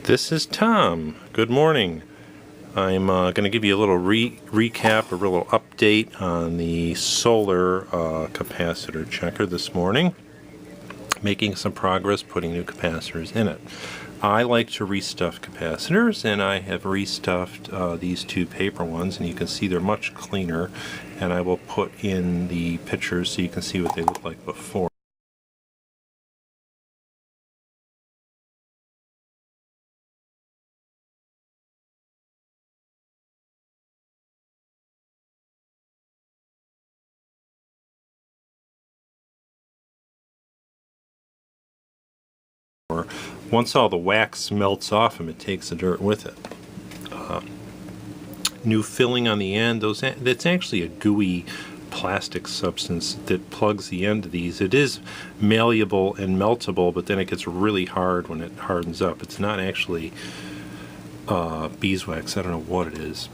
This is Tom. Good morning. I'm going to give you a little recap, a little update on the solar capacitor checker this morning. Making some progress putting new capacitors in it. I like to restuff capacitors, and I have restuffed these two paper ones, and you can see they're much cleaner, and I will put in the pictures so you can see what they look like before. Once all the wax melts off them, it takes the dirt with it. New filling on the end, that's actually a gooey plastic substance that plugs the end of these. It is malleable and meltable, but then it gets really hard when it hardens up. It's not actually beeswax, I don't know what it is.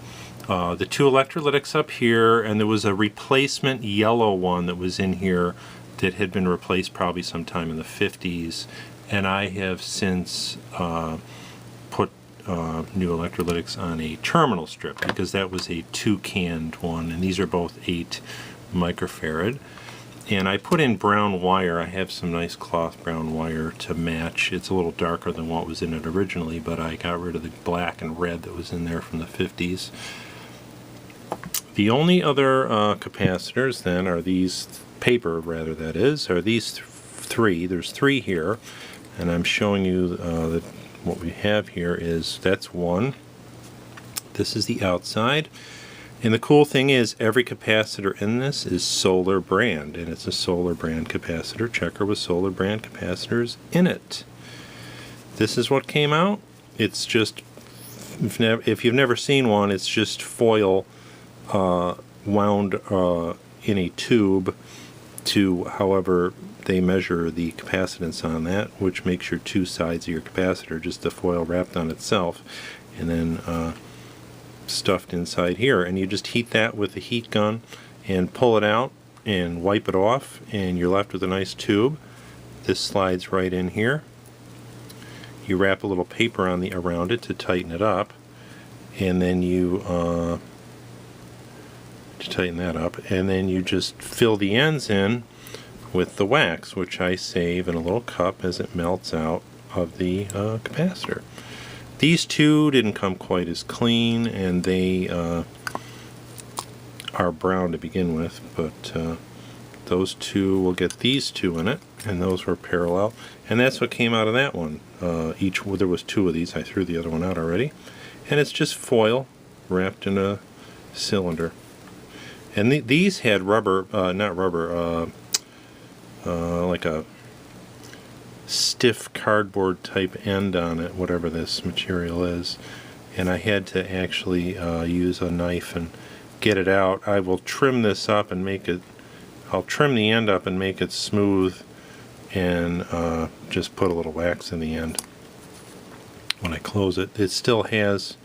The two electrolytics up here, and there was a replacement yellow one that was in here that had been replaced probably sometime in the 50s. And I have since put new electrolytics on a terminal strip because that was a two-canned one, and these are both 8 microfarad. And I put in brown wire. I have some nice cloth brown wire to match. It's a little darker than what was in it originally, but I got rid of the black and red that was in there from the 50s. The only other capacitors then are these, paper rather that is, are these three. There's 3 here. And I'm showing you that what we have here is, that's one. This is the outside. And the cool thing is every capacitor in this is Solar brand, and it's a Solar brand capacitor checker with Solar brand capacitors in it. This is what came out. It's just, if you've never seen one, it's just foil wound in a tube to however they measure the capacitance on that, which makes your 2 sides of your capacitor just the foil wrapped on itself and then stuffed inside here. And you just heat that with a heat gun and pull it out and wipe it off, and you're left with a nice tube. This slides right in here. You wrap a little paper on around it to tighten it up, and then you tighten that up, and then you just fill the ends in with the wax, which I save in a little cup as it melts out of the capacitor. These two didn't come quite as clean, and they are brown to begin with, but those two will get these 2 in it, and those were parallel, and that's what came out of that one. There was 2 of these. I threw the other one out already, and it's just foil wrapped in a cylinder. And these had rubber, not rubber, like a stiff cardboard type end on it, whatever this material is, and I had to actually use a knife and get it out. I will trim this up and make it, I'll trim the end up and make it smooth, and just put a little wax in the end when I close it. It still has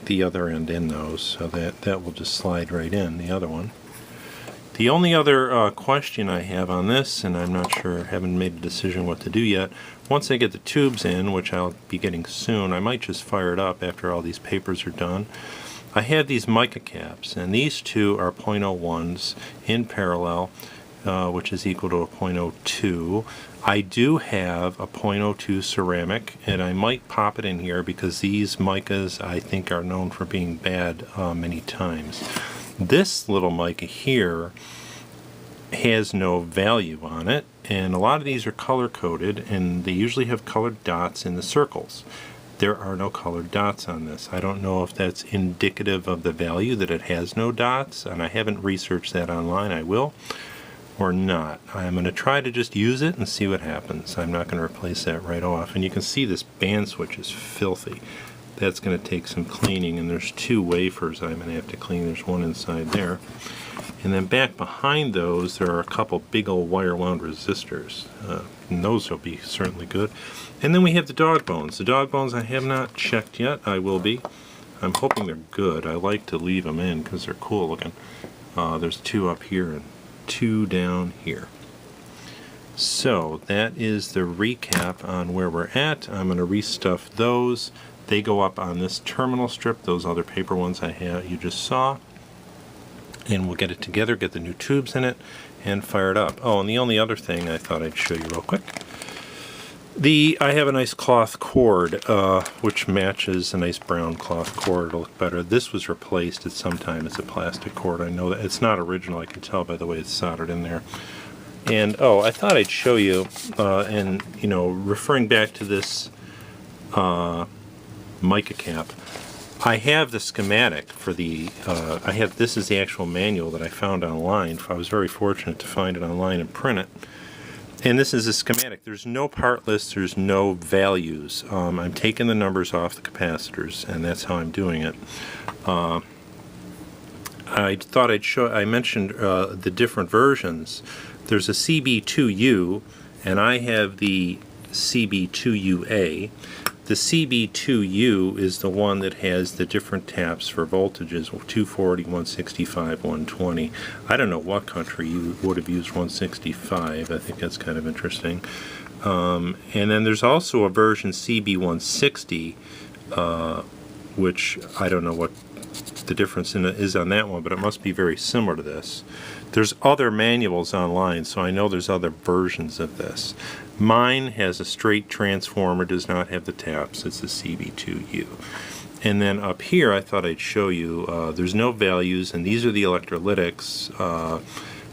the other end in those, so that will just slide right in, the other one. The only other question I have on this, and I'm not sure, haven't made a decision what to do yet, once I get the tubes in, which I'll be getting soon, I might just fire it up after all these papers are done. I have these mica caps, and these 2 are 0.01s in parallel, which is equal to a 0.02. I do have a 0.02 ceramic, and I might pop it in here because these micas I think are known for being bad many times. This little mica here has no value on it, and a lot of these are color coded, and they usually have colored dots in the circles. There are no colored dots on this. I don't know if that's indicative of the value that it has no dots, and I haven't researched that online. I will, or not. I'm going to try to just use it and see what happens. I'm not going to replace that right off. And you can see this band switch is filthy. That's going to take some cleaning, and there's 2 wafers I'm going to have to clean. There's one inside there. And then back behind those, there are a couple big old wire wound resistors. And those will be certainly good. And then we have the dog bones. The dog bones I have not checked yet. I will be. I'm hoping they're good. I like to leave them in because they're cool looking. There's 2 up here and 2 down here. So that is the recap on where we're at. I'm going to restuff those. They go up on this terminal strip, those other paper ones you just saw. And we'll get it together, get the new tubes in it, and fire it up. Oh, and the only other thing I thought I'd show you real quick. I have a nice cloth cord, which matches a nice brown cloth cord. It'll look better. This was replaced at some time. It's a plastic cord. I know that it's not original. I can tell by the way it's soldered in there. And, oh, I thought I'd show you, and, you know, referring back to this mica cap, I have the schematic for the, this is the actual manual that I found online. I was very fortunate to find it online and print it. And this is a schematic. There's no part list, there's no values. I'm taking the numbers off the capacitors, and that's how I'm doing it. I thought I mentioned the different versions. There's a CB2U, and I have the CB2UA. The CB2U is the one that has the different taps for voltages, 240, 165, 120. I don't know what country you would have used 165. I think that's kind of interesting. And then there's also a version CB160, which I don't know what the difference is on that one, but it must be very similar to this. There's other manuals online, so I know there's other versions of this. Mine has a straight transformer, does not have the taps. It's a CB2U. And then up here, I thought I'd show you, there's no values, and these are the electrolytics.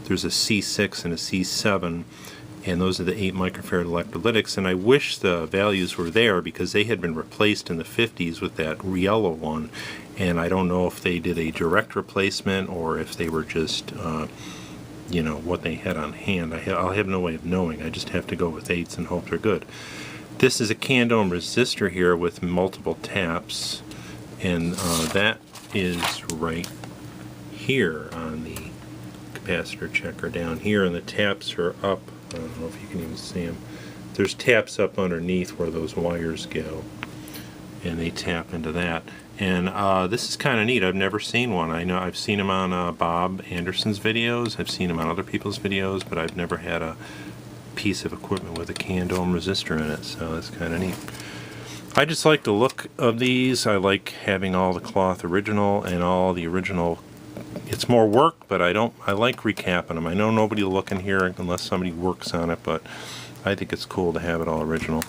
There's a C6 and a C7, and those are the 8 microfarad electrolytics. And I wish the values were there because they had been replaced in the 50s with that yellow one. And I don't know if they did a direct replacement or if they were just, you know, what they had on hand. I'll have no way of knowing. I just have to go with 8s and hope they're good. This is a can-dome resistor here with multiple taps, and that is right here on the capacitor checker down here, and the taps are up. I don't know if you can even see them. There's taps up underneath where those wires go, and they tap into that. And this is kind of neat. I've never seen one. I know I've seen them on Bob Anderson's videos. I've seen them on other people's videos, but I've never had a piece of equipment with a can-dome resistor in it, so that's kind of neat. I just like the look of these. I like having all the cloth original and all the original. It's more work, but I like recapping them. I know nobody will look in here unless somebody works on it, but I think it's cool to have it all original.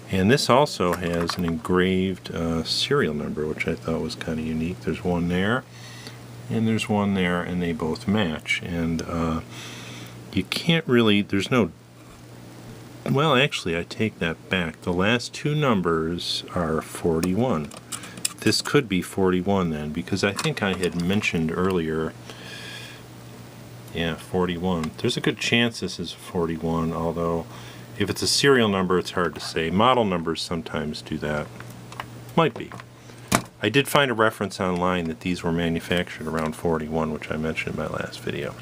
And this also has an engraved serial number, which I thought was kind of unique. There's one there, and there's one there, and they both match. And you can't really, there's no, well, actually, I take that back. The last two numbers are 41. This could be 41 then, because I think I had mentioned earlier, yeah, 41. There's a good chance this is 41, although if it's a serial number, it's hard to say. Model numbers sometimes do that. Might be. I did find a reference online that these were manufactured around 41, which I mentioned in my last video.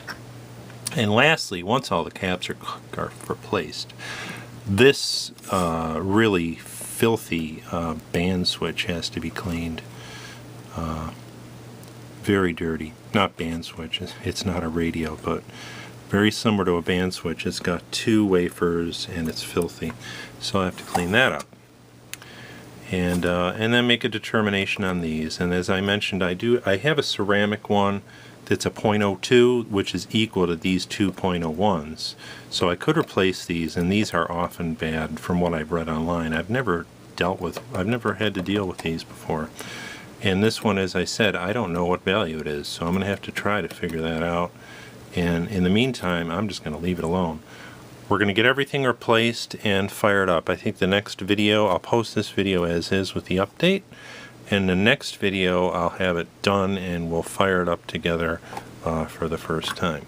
And lastly, once all the caps are replaced, this really filthy band switch has to be cleaned. Very dirty. Not band switch, it's not a radio, but very similar to a band switch. It's got 2 wafers and it's filthy, so I have to clean that up, and then make a determination on these. And as I mentioned, I have a ceramic one that's a 0.02, which is equal to these 2 0.01s, so I could replace these, and these are often bad from what I've read online. I've never had to deal with these before. And this one, as I said, I don't know what value it is, so I'm going to have to try to figure that out. And in the meantime, I'm just going to leave it alone. We're going to get everything replaced and fire it up. I think the next video, I'll post this video as is with the update. And the next video, I'll have it done and we'll fire it up together for the first time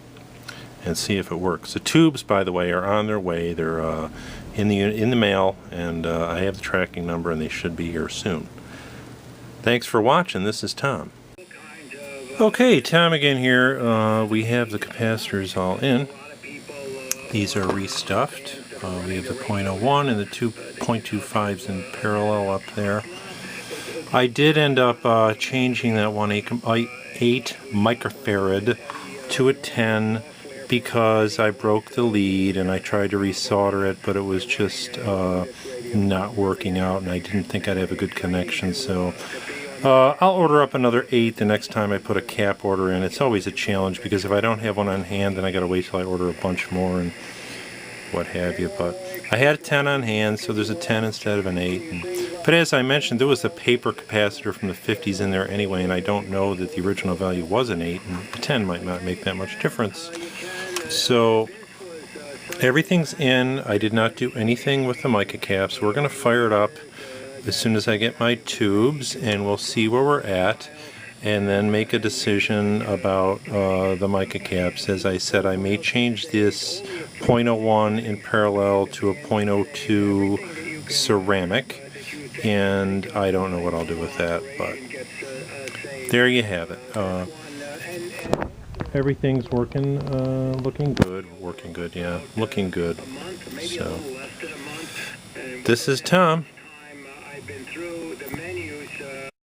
and see if it works. The tubes, by the way, are on their way. They're in the mail, and I have the tracking number, and they should be here soon. Thanks for watching. This is Tom. Okay, Tom again here. We have the capacitors all in. These are restuffed. We have the 0.01 and the 2.25s in parallel up there. I did end up changing that 8 microfarad to a 10 because I broke the lead and I tried to resolder it, but it was just not working out, and I didn't think I'd have a good connection. So I'll order up another 8 the next time I put a cap order in. It's always a challenge because if I don't have one on hand, then I gotta wait till I order a bunch more and what have you. But I had a 10 on hand, so there's a 10 instead of an 8. But as I mentioned, there was a paper capacitor from the 50s in there anyway, and I don't know that the original value was an 8, and the 10 might not make that much difference. So everything's in. I did not do anything with the mica cap, so we're going to fire it up as soon as I get my tubes, and we'll see where we're at, and then make a decision about the mica caps. As I said, I may change this 0.01 in parallel to a 0.02 ceramic, and I don't know what I'll do with that, but there you have it. Everything's working, looking good. Working good, yeah. Looking good. So, this is Tom.